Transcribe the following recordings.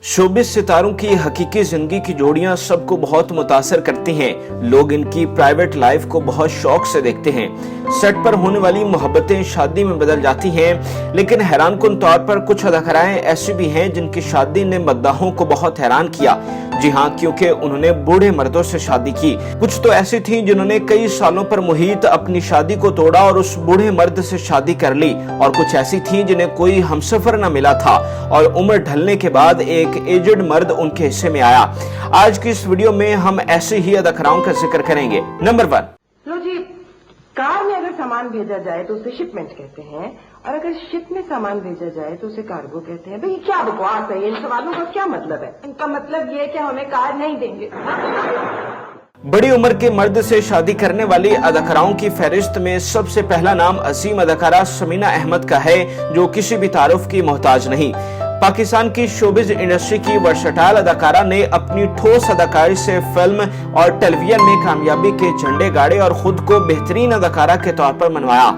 Showbiz सितारों की हकीकी जिंदगी की जोड़ियां सबको बहुत मुतासर करती हैं। लोग इनकी प्राइवेट लाइफ को बहुत शौक से देखते हैं। सेट पर होने वाली मोहब्बतें शादी में बदल जाती हैं, लेकिन हैरानकुन तौर पर कुछ अदाकाराएं ऐसी भी हैं जिनकी शादी ने मद्दाहों को बहुत हैरान किया। जी हाँ, क्योंकि उन्होंने बूढ़े मर्दों से शादी की। कुछ तो ऐसी थीं जिन्होंने कई सालों पर मुहीत अपनी शादी को तोड़ा और उस बूढ़े मर्द से शादी कर ली, और कुछ ऐसी थीं जिन्हें कोई हमसफर न मिला था और उम्र ढलने के बाद एक एजेड मर्द उनके हिस्से में आया। आज की इस वीडियो में हम ऐसे ही अदाकाराओं का जिक्र करेंगे। नंबर 1। लो जी, कार में अगर सामान भेजा जाए तो उसे शिपमेंट कहते हैं, और अगर शिप में सामान भेजा जाए तो उसे कार्गो कहते हैं। भाई क्या बकवास है, इन सवालों का क्या मतलब है? इनका मतलब ये है कि हमें कार नहीं देंगे। बड़ी उम्र के मर्द से शादी करने वाली अदाकाराओं की फहरिस्त में सबसे पहला नाम अजीम अदाकारा समीना अहमद का है, जो किसी भी तारुफ की मोहताज नहीं। पाकिस्तान की शोबिज इंडस्ट्री की वर्सटाइल अदाकारा ने अपनी ठोस अदाकारी से फिल्म और टेलीविजन में कामयाबी के झंडे गाड़े और खुद को बेहतरीन अदाकारा के तौर पर मनवाया।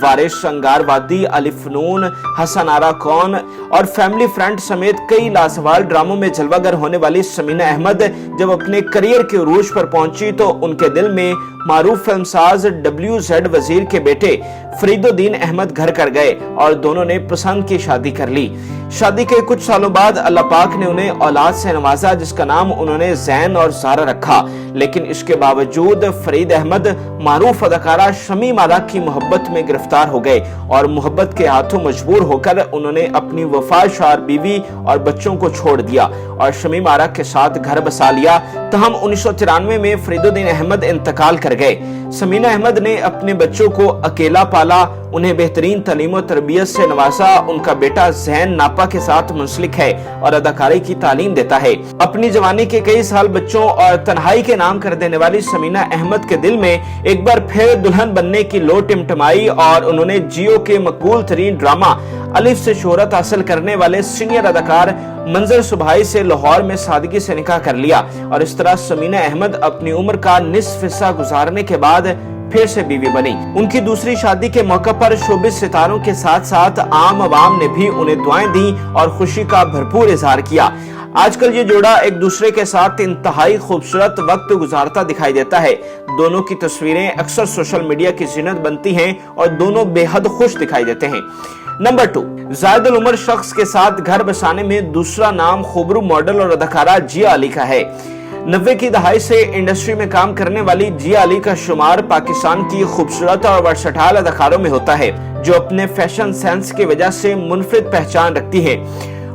वारिस, संगारवादी, अलिफनून, हसन आरा कौन और फैमिली फ्रेंड समेत कई लाजवाब ड्रामों में जलवागर होने वाली समीना अहमद जब अपने करियर के उरूज पर पहुंची तो उनके दिल में मारूफ फिल्मसाज WZ वजीर के बेटे फरीदुद्दीन अहमद घर कर गए और दोनों ने पसंद की शादी कर ली। शादी के कुछ सालों बाद अल्लाह पाक ने उन्हें औलाद से नवाजा, जिसका नाम उन्होंने जैन और ज़ारा रखा। लेकिन इसके बावजूद फरीद अहमद मारूफ अदाकारा शमीम आरा की मोहब्बत में गिरफ्तार हो गए और मोहब्बत के हाथों मजबूर होकर उन्होंने अपनी वफादार बीवी और बच्चों को छोड़ दिया और शमीम आरा के साथ घर बसा लिया। तहम 1993 में फरीदुद्दीन अहमद इंतकाल कर गए। समीना अहमद ने अपने बच्चों को अकेला पाला, उन्हें बेहतरीन तालीम और तरबियत से नवाजा। उनका बेटा जैन नापा के साथ मुंसलिक है और अदाकारी की तालीम देता है। अपनी जवानी के कई साल बच्चों और तन्हाई के नाम कर देने वाली समीना अहमद के दिल में एक बार फिर दुल्हन बनने की लो टिमटमाई और उन्होंने जियो के मकबूल तरीन ड्रामा अलिफ से शोहरत हासिल करने वाले सीनियर अदाकार मंजर सुभाई से लाहौर में सादगी से निकाह कर लिया। और इस तरह समीना अहमद अपनी उम्र का निस्फ हिस्सा गुजारने के बाद फिर से बीवी बनी। उनकी दूसरी शादी के मौके पर शोबिज सितारों के साथ साथ आम आवाम ने भी उन्हें दुआएं दी और खुशी का भरपूर इजहार किया। आजकल ये जोड़ा एक दूसरे के साथ इंतहाई खूबसूरत वक्त गुजारता दिखाई देता है। दोनों की तस्वीरें अक्सर सोशल मीडिया की जीनत बनती हैं और दोनों बेहद खुश दिखाई देते हैं। नंबर 2। जायदुल उमर शख्स के साथ घर बसाने में दूसरा नाम खूबरू मॉडल और अदाकारा जिया अली का है। 90 की दहाई से इंडस्ट्री में काम करने वाली जिया अली का शुमार पाकिस्तान की खूबसूरत और वर्सटाइल अदाकारों में होता है, जो अपने फैशन सेंस की वजह से मुनफरिद पहचान रखती है।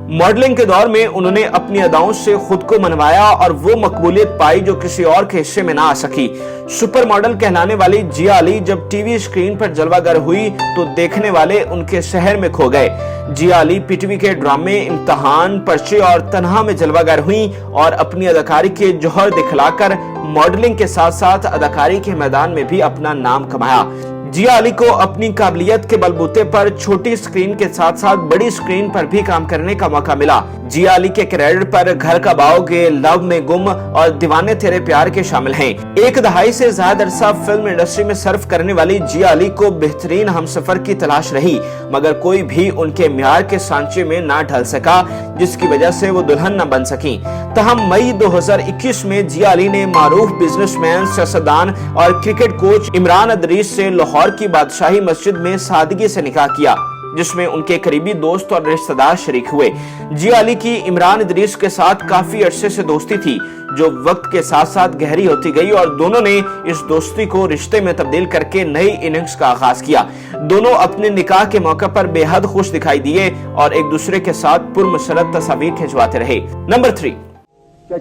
मॉडलिंग के दौर में उन्होंने अपनी अदाओं से खुद को मनवाया और वो मकबूलियत पाई जो किसी और के हिस्से में ना आ सकी। सुपर मॉडल कहलाने वाली जिया अली जब टीवी स्क्रीन पर जलवागर हुई तो देखने वाले उनके शहर में खो गए। जिया अली पीटीवी के ड्रामे इम्तिहान, पर्चे और तन्हा में जलवागर हुई और अपनी अदाकारी के जौहर दिखलाकर मॉडलिंग के साथ साथ अदाकारी के मैदान में भी अपना नाम कमाया। जिया अली को अपनी काबिलियत के बलबूते पर छोटी स्क्रीन के साथ साथ बड़ी स्क्रीन पर भी काम करने का मौका मिला। जिया अली के क्रेडिट पर घर का बाओगे, लव में गुम और दीवाने तेरे प्यार के शामिल हैं। एक दहाई से ज्यादा अरसा फिल्म इंडस्ट्री में सर्व करने वाली जिया अली को बेहतरीन हमसफर की तलाश रही, मगर कोई भी उनके म्यार के सांचे में ना ढल सका, जिसकी वजह से वो दुल्हन न बन सकी। तहम मई 2021 में जिया अली ने मारूफ बिजनेसमैन, सियासतदान और क्रिकेट कोच इमरान अदरीस से लाहौर की बादशाही मस्जिद में सादगी से निकाह किया, जिसमें उनके करीबी दोस्त और रिश्तेदार शरीक हुए। जिया अली की इमरान इदरीस के साथ काफी अरसे से दोस्ती थी, जो वक्त के साथ साथ गहरी होती गई और दोनों ने इस दोस्ती को रिश्ते में तब्दील करके नई इनिंग्स का आगाज किया। दोनों अपने निकाह के मौके पर बेहद खुश दिखाई दिए और एक दूसरे के साथ पुरमसरत तस्वीर खिंचवाते रहे। नंबर 3।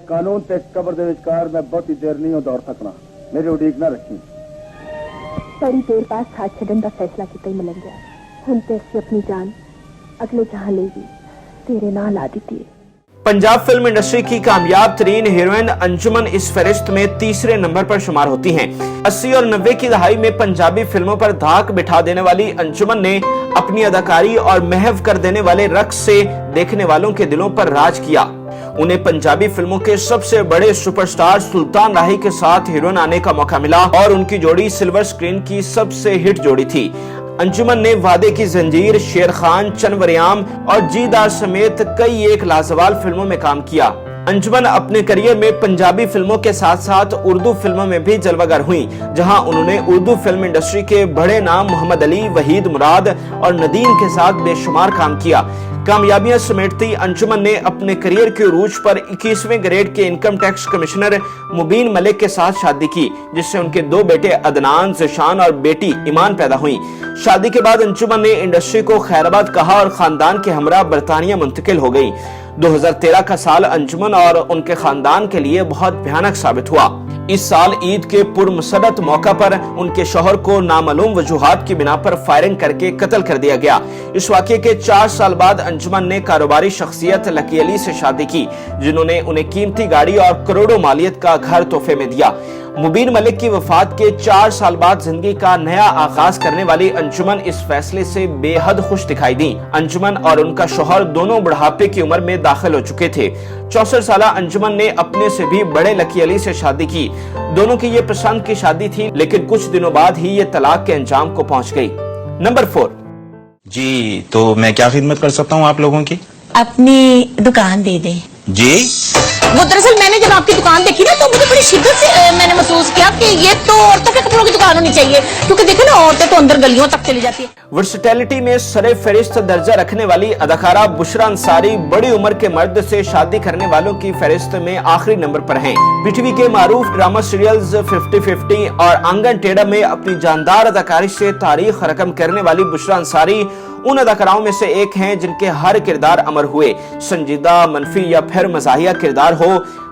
कानून ते कबर दे विचकार मैं बहुत ही देर नहीं दौड़ सकना, मेरी उड़ीक ना रखी। बड़ी देर बाद साथ छड़न का फैसला किता ही मिल गया। हुण ते असीं अपनी जान अगले जहां लेगी तेरे नाल ला दी। पंजाब फिल्म इंडस्ट्री की कामयाब तरीन हीरोइन अंजुमन इस फहरिस्त में तीसरे नंबर पर शुमार होती हैं। 80 और 90 की दहाई में पंजाबी फिल्मों पर धाक बिठा देने वाली अंजुमन ने अपनी अदाकारी और महव कर देने वाले रक्स से देखने वालों के दिलों पर राज किया। उन्हें पंजाबी फिल्मों के सबसे बड़े सुपरस्टार सुल्तान राही के साथ हीरोइन आने का मौका मिला और उनकी जोड़ी सिल्वर स्क्रीन की सबसे हिट जोड़ी थी। अंजुमन ने वादे की जंजीर, शेर खान, चनवरियाम और जीदार समेत कई एक लाजवाब फिल्मों में काम किया। अंजुमन अपने करियर में पंजाबी फिल्मों के साथ साथ उर्दू फिल्मों में भी जलवागर हुई, जहां उन्होंने उर्दू फिल्म इंडस्ट्री के बड़े नाम मोहम्मद अली, वहीद मुराद और नदीम के साथ बेशुमार काम किया। कामयाबियां समेटती अंजुमन ने अपने करियर के उरूज पर 21वें ग्रेड के इनकम टैक्स कमिश्नर मुबीन मलिक के साथ शादी की, जिससे उनके 2 बेटे अदनान, ज़िशान और बेटी ईमान पैदा हुई। शादी के बाद अंजुमन ने इंडस्ट्री को खैराबाद कहा और खानदान के हमरा बरतानिया मुंतकिल हो गई। 2013 का साल अंजुमन और उनके खानदान के लिए बहुत भयानक साबित हुआ। इस साल ईद के पुरमसरत मौका पर उनके शौहर को नामालूम वजूहात की बिना पर फायरिंग करके कत्ल कर दिया गया। इस वाक़ये के 4 साल बाद अंजुमन ने कारोबारी शख्सियत लकी अली से शादी की, जिन्होंने उन्हें कीमती गाड़ी और करोड़ों मालियत का घर तोहफे में दिया। मुबीन मलिक की वफात के 4 साल बाद जिंदगी का नया आगाज करने वाली अंजुमन इस फैसले से बेहद खुश दिखाई दी। अंजुमन और उनका शौहर दोनों बुढ़ापे की उम्र में दाखिल हो चुके थे। 64 साल अंजुमन ने अपने से भी बड़े लकी अली से शादी की। दोनों की ये पसंद की शादी थी, लेकिन कुछ दिनों बाद ही ये तलाक के अंजाम को पहुंच गई। नंबर 4। जी, तो मैं क्या खिदमत कर सकता हूँ आप लोगों की? अपनी दुकान दे दें। जी, वो दरअसल मैंने जब आपकी दुकान देखी ना, तो मुझे बड़ी शिद्दत से मैंने महसूस किया कि ये तो औरतों के कपड़ों की दुकान होनी चाहिए, क्योंकि देखो ना, औरतें तो अंदर गलियों तक चली जाती है। वर्सटैलिटी में सरे फहरिस्त दर्जा रखने वाली अदाकारा बुशरा अंसारी बड़ी उम्र के मर्द से शादी करने वालों की फहरिस्त में आखिरी नंबर पर हैं। पीटीवी के मारूफ ड्रामा सीरियल्स 50-50 और आंगन टेढ़ा में अपनी जानदार अदाकारी से तारीख रकम करने वाली बुशरा अंसारी उन अदाकाराओं में से एक हैं जिनके हर किरदार अमर हुए। संजीदा, मनफी या फिर मज़ाहिया किरदार हो,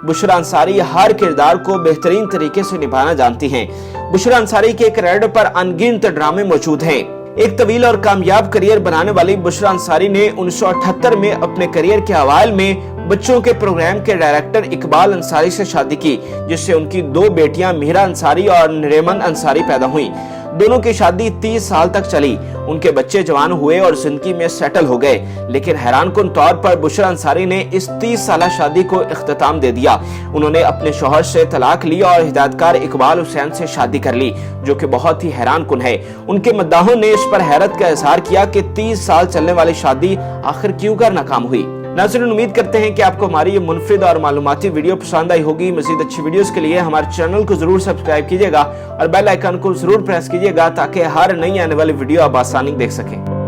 बुशरा अंसारी हर किरदार को बेहतरीन तरीके से निभाना जानती हैं। बुशरा अंसारी के कैरियर पर अनगिनत ड्रामे मौजूद हैं। एक तवील और कामयाब करियर बनाने वाली बुशरा अंसारी ने 1978 में अपने करियर के अवाइल में बच्चों के प्रोग्राम के डायरेक्टर इकबाल अंसारी से शादी की, जिससे उनकी 2 बेटियां मीरा अंसारी और नरेमन अंसारी पैदा हुई। दोनों की शादी 30 साल तक चली। उनके बच्चे जवान हुए और जिंदगी में सेटल हो गए, लेकिन हैरानकुन तौर पर बुशरा अंसारी ने इस 30 साल शादी को इख्तिताम दे दिया। उन्होंने अपने शौहर से तलाक ली और हिदायतकार इकबाल हुसैन से शादी कर ली, जो कि बहुत ही हैरानकुन है। उनके मद्दाहों ने इस पर हैरत का इजहार किया कि 30 साल चलने वाली शादी आखिर क्यों कर नाकाम हुई। नाज़रीन, उम्मीद करते हैं कि आपको हमारी ये मुनफरिद और मालूमाती वीडियो पसंद आई होगी। मज़ीद अच्छी वीडियोस के लिए हमारे चैनल को जरूर सब्सक्राइब कीजिएगा और बेल आइकन को जरूर प्रेस कीजिएगा, ताकि हर नई आने वाली वीडियो आप आसानी देख सकें।